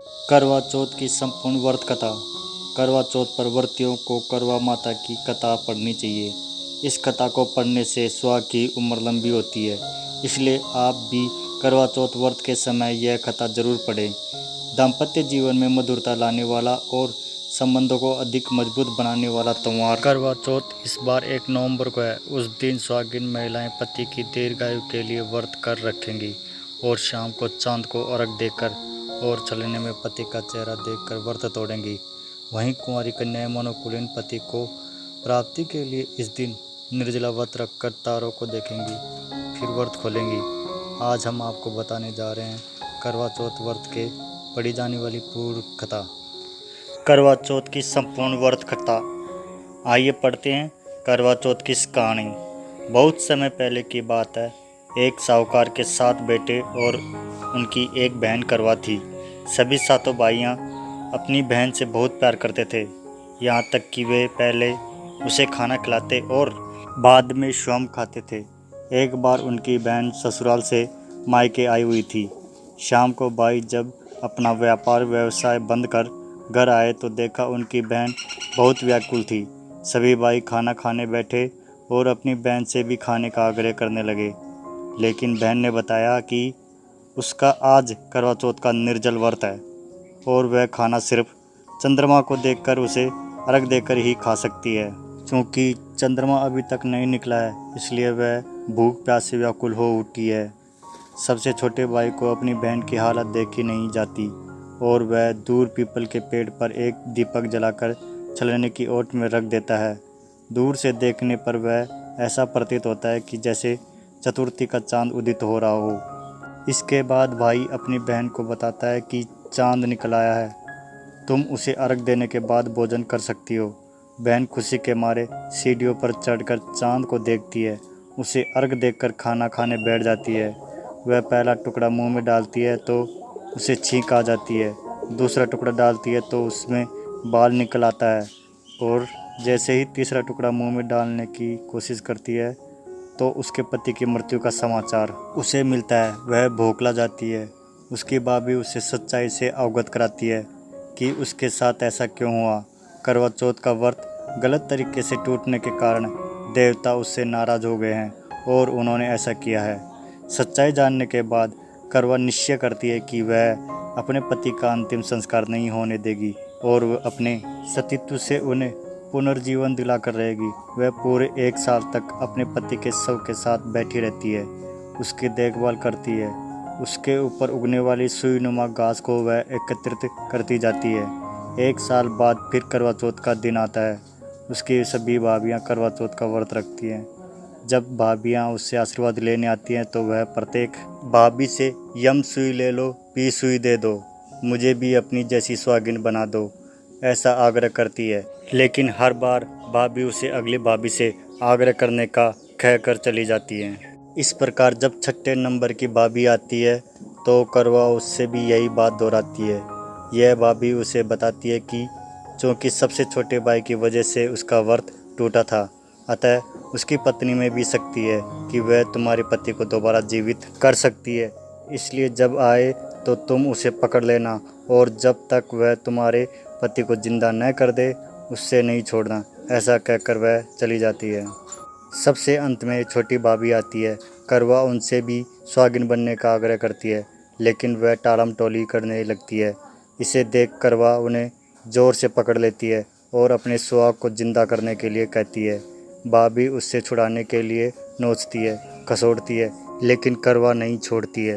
करवा चौथ की संपूर्ण व्रत कथा। करवा चौथ पर व्रतियों को करवा माता की कथा पढ़नी चाहिए। इस कथा को पढ़ने से सुहाग की उम्र लंबी होती है, इसलिए आप भी करवा चौथ व्रत के समय यह कथा जरूर पढ़ें। दाम्पत्य जीवन में मधुरता लाने वाला और संबंधों को अधिक मजबूत बनाने वाला त्योहार करवा चौथ इस बार 1 नवंबर को है। उस दिन सुहागिन महिलाएं पति की दीर्घायु के लिए व्रत कर रखेंगी और शाम को चांद को अर्घ देकर और छलने में पति का चेहरा देखकर व्रत तोड़ेंगी। वहीं कुंवारी कन्याएं मनोकुलीन पति को प्राप्ति के लिए इस दिन निर्जला व्रत रखकर तारों को देखेंगी, फिर व्रत खोलेंगी। आज हम आपको बताने जा रहे हैं करवा चौथ व्रत के पढ़ी जाने वाली पूर्ण कथा। करवा चौथ की संपूर्ण व्रत कथा। आइए पढ़ते हैं करवा चौथ की कहानी। बहुत समय पहले की बात है। एक साहूकार के 7 बेटे और उनकी एक बहन करवा थी। सभी 7 भाइयाँ अपनी बहन से बहुत प्यार करते थे, यहाँ तक कि वे पहले उसे खाना खिलाते और बाद में स्वयं खाते थे। एक बार उनकी बहन ससुराल से मायके आई हुई थी। शाम को भाई जब अपना व्यापार व्यवसाय बंद कर घर आए तो देखा उनकी बहन बहुत व्याकुल थी। सभी भाई खाना खाने बैठे और अपनी बहन से भी खाने का आग्रह करने लगे, लेकिन बहन ने बताया कि उसका आज करवा चौथ का निर्जल व्रत है और वह खाना सिर्फ चंद्रमा को देखकर उसे अर्घ देकर ही खा सकती है। क्योंकि चंद्रमा अभी तक नहीं निकला है, इसलिए वह भूख प्यास से व्याकुल हो उठी है। सबसे छोटे भाई को अपनी बहन की हालत देखी नहीं जाती और वह दूर पीपल के पेड़ पर एक दीपक जलाकर छलने की ओट में रख देता है। दूर से देखने पर वह ऐसा प्रतीत होता है कि जैसे चतुर्थी का चांद उदित हो रहा हो। इसके बाद भाई अपनी बहन को बताता है कि चांद निकल आया है, तुम उसे अर्घ देने के बाद भोजन कर सकती हो। बहन खुशी के मारे सीढ़ियों पर चढ़कर चांद को देखती है, उसे अर्घ देकर खाना खाने बैठ जाती है। वह पहला टुकड़ा मुंह में डालती है तो उसे छींक आ जाती है, दूसरा टुकड़ा डालती है तो उसमें बाल निकल आता है और जैसे ही तीसरा टुकड़ा मुंह में डालने की कोशिश करती है तो उसके पति की मृत्यु का समाचार उसे मिलता है। वह बौखला जाती है। उसकी भाभी उसे सच्चाई से अवगत कराती है कि उसके साथ ऐसा क्यों हुआ। करवा चौथ का व्रत गलत तरीके से टूटने के कारण देवता उससे नाराज हो गए हैं और उन्होंने ऐसा किया है। सच्चाई जानने के बाद करवा निश्चय करती है कि वह अपने पति का अंतिम संस्कार नहीं होने देगी और वह अपने सतीत्व से उन्हें पुनर्जीवन दिलाकर रहेगी। वह पूरे 1 साल तक अपने पति के शव के साथ बैठी रहती है, उसकी देखभाल करती है। उसके ऊपर उगने वाली सुईनुमा घास को वह एकत्रित करती जाती है। 1 साल बाद फिर करवा चौथ का दिन आता है। उसकी सभी भाभियाँ करवा चौथ का व्रत रखती हैं। जब भाभियाँ उससे आशीर्वाद लेने आती हैं तो वह प्रत्येक भाभी से यम सुई ले लो, पी सुई दे दो, मुझे भी अपनी जैसी सुहागिन बना दो, ऐसा आग्रह करती है। लेकिन हर बार भाभी उसे अगली भाभी से आग्रह करने का कहकर चली जाती है। इस प्रकार जब 6ठे नंबर की भाभी आती है तो करवा उससे भी यही बात दोहराती है। यह भाभी उसे बताती है कि चूँकि सबसे छोटे भाई की वजह से उसका व्रत टूटा था, अतः उसकी पत्नी में भी शक्ति है कि वह तुम्हारे पति को दोबारा जीवित कर सकती है। इसलिए जब आए तो तुम उसे पकड़ लेना और जब तक वह तुम्हारे पति को जिंदा न कर दे उससे नहीं छोड़ना। ऐसा कहकर वह चली जाती है। सबसे अंत में छोटी भाभी आती है। करवा उनसे भी सुहागिन बनने का आग्रह करती है, लेकिन वह टालम टोली करने लगती है। इसे देख करवा उन्हें जोर से पकड़ लेती है और अपने सुहाग को जिंदा करने के लिए कहती है। भाभी उससे छुड़ाने के लिए नोचती है, खसोड़ती है, लेकिन करवा नहीं छोड़ती है।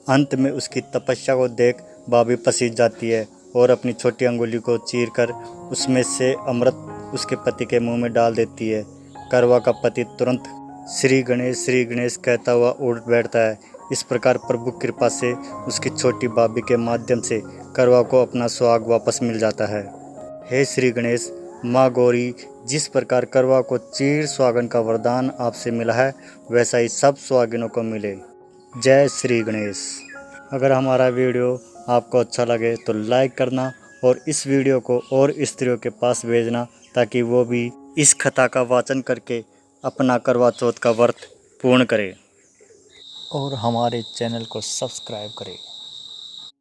अंत में उसकी तपस्या को देख भाभी पसीज जाती है और अपनी छोटी अंगुली को चीरकर उसमें से अमृत उसके पति के मुंह में डाल देती है। करवा का पति तुरंत श्री गणेश कहता हुआ उठ बैठता है। इस प्रकार प्रभु कृपा से उसकी छोटी भाभी के माध्यम से करवा को अपना सुहाग वापस मिल जाता है। हे श्री गणेश, माँ गौरी, जिस प्रकार करवा को चीर सुहागन का वरदान आपसे मिला है, वैसा ही सब सुहागिनों को मिले। जय श्री गणेश। अगर हमारा वीडियो आपको अच्छा लगे तो लाइक करना और इस वीडियो को और स्त्रियों के पास भेजना ताकि वो भी इस कथा का वाचन करके अपना करवा चौथ का व्रत पूर्ण करें और हमारे चैनल को सब्सक्राइब करें।